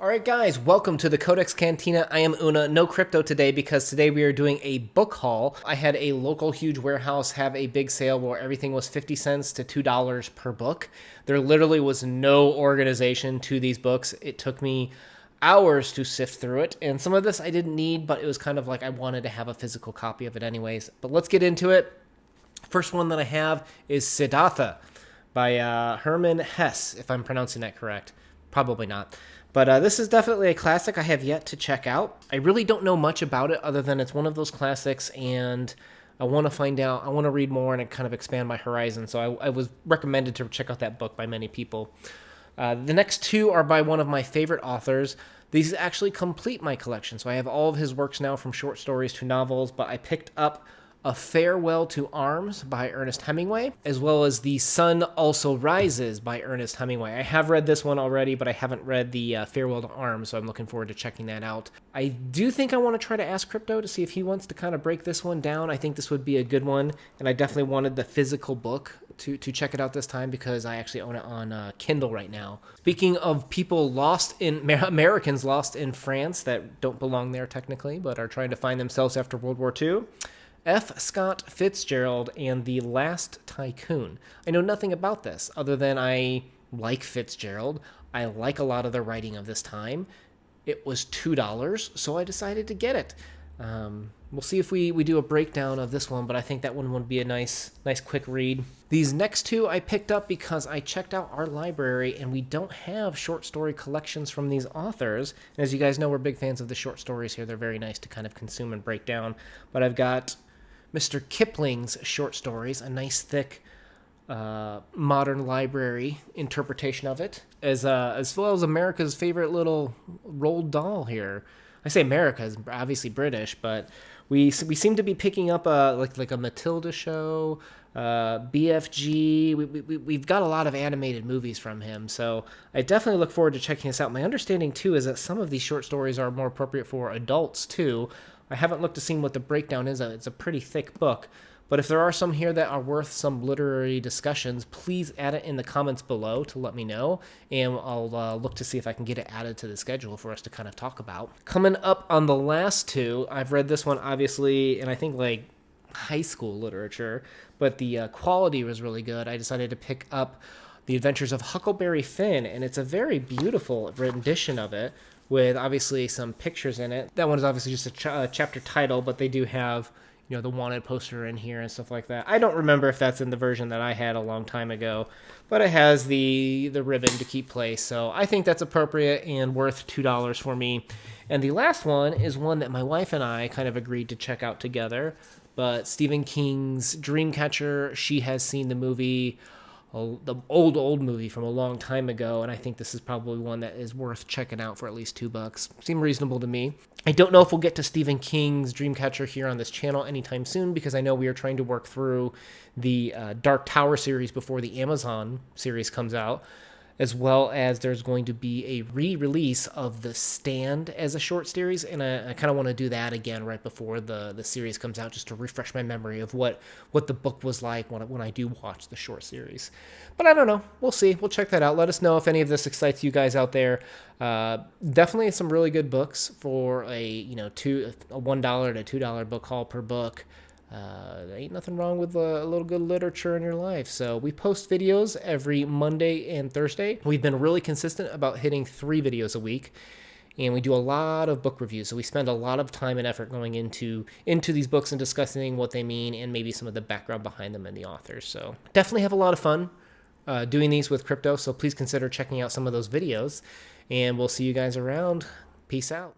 Alright guys, welcome to the CodeX Cantina. I am Una. No crypto today because today we are doing a book haul. I had a local huge warehouse have a big sale where everything was 50 cents to $2 per book. There literally was no organization to these books. It took me hours to sift through it, and some of this I didn't need, but it was kind of like I wanted to have a physical copy of it anyways. But let's get into it. First one that I have is Siddhartha by Hermann Hesse, if I'm pronouncing that correct. Probably not. But this is definitely a classic I have yet to check out. I really don't know much about it other than it's one of those classics, and I want to find out, I want to read more and kind of expand my horizon. So I was recommended to check out that book by many people. The next two are by one of my favorite authors. These actually complete my collection. So I have all of his works now, from short stories to novels, but I picked up A Farewell to Arms by Ernest Hemingway, as well as The Sun Also Rises by Ernest Hemingway. I have read this one already, but I haven't read the Farewell to Arms, so I'm looking forward to checking that out. I do think I want to try to ask Crypto to see if he wants to kind of break this one down. I think this would be a good one, and I definitely wanted the physical book to check it out this time because I actually own it on Kindle right now. Speaking of people Americans lost in France that don't belong there technically, but are trying to find themselves after World War II, F. Scott Fitzgerald and the Last Tycoon. I know nothing about this other than I like Fitzgerald. I like a lot of the writing of this time. It was $2, so I decided to get it. We'll see if we do a breakdown of this one, but I think that one would be a nice quick read. These next two I picked up because I checked out our library and we don't have short story collections from these authors. And as you guys know, we're big fans of the short stories here. They're very nice to kind of consume and break down. But I've got Mr. Kipling's short stories, a nice thick modern library interpretation of it, as well as America's favorite little Roald doll here. I say America is obviously British, but we seem to be picking up like a Matilda show, BFG. We've got a lot of animated movies from him, so I definitely look forward to checking this out. My understanding too is that some of these short stories are more appropriate for adults too. I haven't looked to see what the breakdown is. It's a pretty thick book. But if there are some here that are worth some literary discussions, please add it in the comments below to let me know. And I'll look to see if I can get it added to the schedule for us to kind of talk about. Coming up on the last two, I've read this one obviously, and I think like high school literature, but the quality was really good. I decided to pick up The Adventures of Huckleberry Finn, and it's a very beautiful rendition of it, with obviously some pictures in it. That one is obviously just a chapter title, but they do have, you know, the wanted poster in here and stuff like that. I don't remember if that's in the version that I had a long time ago, but it has the ribbon to keep place, so I think that's appropriate and worth $2 for me. And the last one is one that my wife and I kind of agreed to check out together, but Stephen King's Dreamcatcher. She has seen the movie, the old movie from a long time ago, and I think this is probably one that is worth checking out for at least $2. Seemed reasonable to me. I don't know if we'll get to Stephen King's Dreamcatcher here on this channel anytime soon, because I know we are trying to work through the Dark Tower series before the Amazon series comes out, as well as there's going to be a re-release of The Stand as a short series, and I kind of want to do that again right before the series comes out, just to refresh my memory of what the book was like when I do watch the short series. But I don't know. We'll see. We'll check that out. Let us know if any of this excites you guys out there. Definitely some really good books for a $1 to $2 book haul per book. There ain't nothing wrong with a little good literature in your life. So we post videos every Monday and Thursday. We've been really consistent about hitting 3 videos a week, and we do a lot of book reviews. So we spend a lot of time and effort going into these books and discussing what they mean and maybe some of the background behind them and the authors. So definitely have a lot of fun doing these with crypto. So please consider checking out some of those videos, and we'll see you guys around. Peace out.